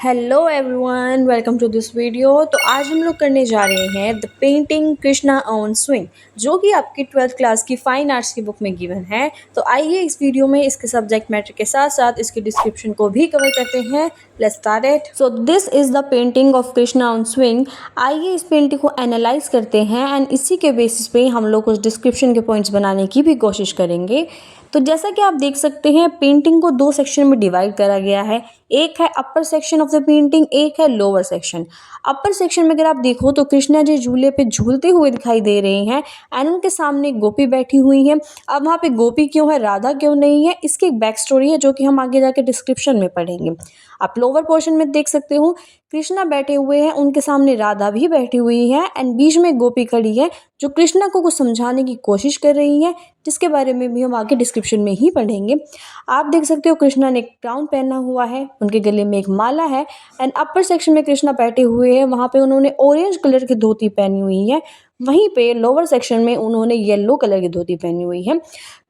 Hello everyone, welcome to this video. तो आज हम लोग करने जा रहे हैं the painting Krishna on swing, जो कि आपकी 12th क्लास की फाइन आर्ट्स की बुक में गिवन है। तो आइए इस वीडियो में इसके सब्जेक्ट मैटर के साथ साथ इसके डिस्क्रिप्शन को भी कवर करते हैं। Let's start it. So this is the painting of Krishna on swing. आइए इस पेंटिंग को एनालाइज करते हैं एंड इसी के बेसिस पे हम लोग कुछ डिस्क्रिप्शन के पॉइंट्स बनाने की भी कोशिश करेंगे। तो जैसा कि आप देख सकते हैं, पेंटिंग को दो सेक्शन में डिवाइड करा गया है। एक है अपर सेक्शन ऑफ द पेंटिंग, एक है लोअर सेक्शन। अपर सेक्शन में अगर आप देखो तो कृष्णा जी झूले पे झूलते हुए दिखाई दे रहे हैं एंड उनके सामने गोपी बैठी हुई है। अब वहाँ पे गोपी क्यों है, राधा क्यों नहीं है, इसकी एक बैक स्टोरी है जो कि हम आगे जाके डिस्क्रिप्शन में पढ़ेंगे। आप लोअर पोर्शन में देख सकते हो कृष्णा बैठे हुए हैं, उनके सामने राधा भी बैठी हुई है एंड बीच में गोपी खड़ी है जो कृष्णा को कुछ समझाने की कोशिश कर रही है, जिसके बारे में भी हम आगे डिस्क्रिप्शन में ही पढ़ेंगे। आप देख सकते हो कृष्णा ने एक क्राउन पहना हुआ है, उनके गले में एक माला है एंड अपर सेक्शन में कृष्णा बैठे हुए हैं, वहाँ पे उन्होंने ऑरेंज कलर की धोती पहनी हुई है। वहीं पे लोअर सेक्शन में उन्होंने येलो कलर की धोती पहनी हुई है।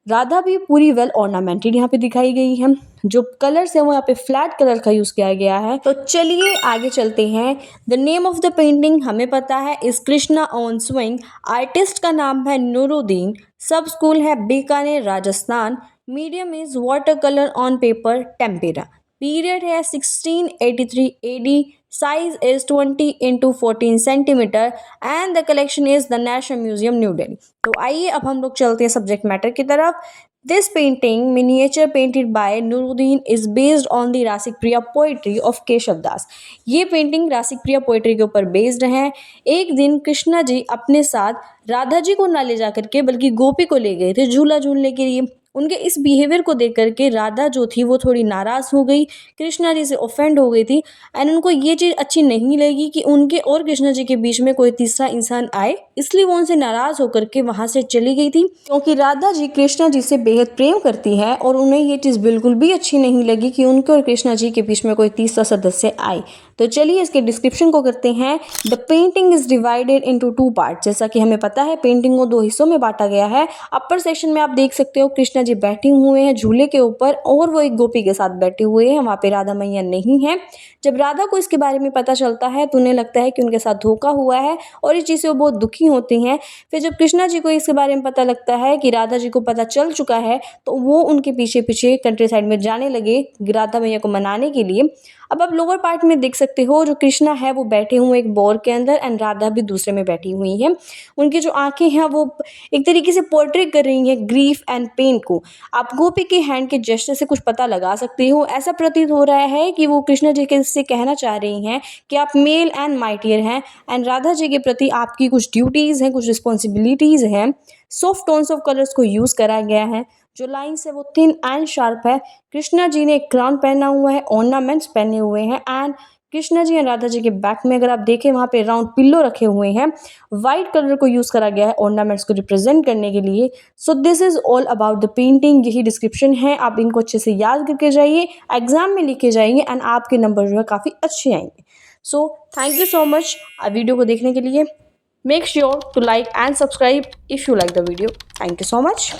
राधा भी पूरी वेल ऑर्नामेंटेड यहाँ पे दिखाई गई है। जो कलर्स है वो यहाँ पे फ्लैट कलर का यूज किया गया है। तो चलिए आगे चलते हैं। The name of the painting हमें पता है इस कृष्णा ऑन स्विंग। आर्टिस्ट का नाम है नूरुद्दीन। सब स्कूल है Bikaner Rajasthan. Medium is water colour on paper tempera. Period है 1683 AD। Size is 20x14 centimetre and the collection is the national museum new Delhi. तो आइए अब हम लोग चलते हैं सब्जेक्ट मैटर की तरफ। This painting miniature painted by Nooruddin is based on the Rasik Priya poetry of Keshav Das. ये पेंटिंग रासिक प्रिया पोइट्री के ऊपर बेस्ड है। एक दिन कृष्णा जी अपने साथ राधा जी को ना ले जाकर के बल्कि गोपी को ले गए थे झूला झूलने के लिए। उनके इस बिहेवियर को देख करके राधा जो थी वो थोड़ी नाराज हो गई, कृष्णा जी से ऑफेंड हो गई थी एंड उनको ये चीज़ अच्छी नहीं लगी कि उनके और कृष्णा जी के बीच में कोई तीसरा इंसान आए, इसलिए वो उनसे नाराज होकर के वहां से चली गई थी। क्योंकि राधा जी कृष्णा जी से बेहद प्रेम करती है और उन्हें ये चीज़ बिल्कुल भी अच्छी नहीं लगी कि उनके और कृष्णा जी के बीच में कोई तीसरा सदस्य आए। तो चलिए इसके डिस्क्रिप्शन को करते हैं। The painting is divided into 2 part. जैसा कि हमें पता है पेंटिंग को 2 हिस्सों में बांटा गया है। अपर सेक्शन में आप देख सकते हो कृष्णा जी बैठे हुए हैं झूले के ऊपर और वो एक गोपी के साथ बैठे हुए हैं, वहाँ पे राधा मैया नहीं है। जब राधा को इसके बारे में पता चलता है तो उन्हें लगता है कि उनके साथ धोखा हुआ है और इस चीज़ से वो बहुत दुखी होती हैं। फिर जब कृष्णा जी को इसके बारे में पता लगता है कि राधा जी को पता चल चुका है तो वो उनके पीछे पीछे कंट्री साइड में जाने लगे राधा मैया को मनाने के लिए। अब आप लोअर पार्ट में देख सकते हो जो कृष्णा है वो बैठे हुए एक बोर के अंदर एंड राधा भी दूसरे में बैठी हुई है। उनकी जो आंखें हैं वो एक तरीके से पोर्ट्रे कर रही हैं ग्रीफ एंड पेन को। आप गोपी के हैंड के जेस्चर से कुछ पता लगा सकते हो। ऐसा प्रतीत हो रहा है कि वो कृष्णा जी के से कहना चाह रही हैं कि आप मेल एंड माइटियर हैं एंड राधा जी के प्रति आपकी कुछ ड्यूटीज़ हैं, कुछ रिस्पॉन्सिबिलिटीज़ हैं। सॉफ्ट टोन्स ऑफ कलर्स को यूज़ करा गया है। जो लाइन्स है वो थिन एंड शार्प है। कृष्णा जी ने एक क्राउन पहना हुआ है, ऑर्नामेंट्स पहने हुए हैं एंड कृष्णा जी एंड राधा जी के बैक में अगर आप देखें वहाँ पे राउंड पिल्लो रखे हुए हैं। वाइट कलर को यूज़ करा गया है ऑर्नामेंट्स को रिप्रेजेंट करने के लिए। So this is all about the painting. यही डिस्क्रिप्शन है, आप इनको अच्छे से याद करके जाइए, एग्जाम में लिखे जाएंगे एंड आपके नंबर जो है काफ़ी अच्छे आएंगे। So thank you so much video को देखने के लिए। Make sure to like and subscribe if you like the video. Thank you so much.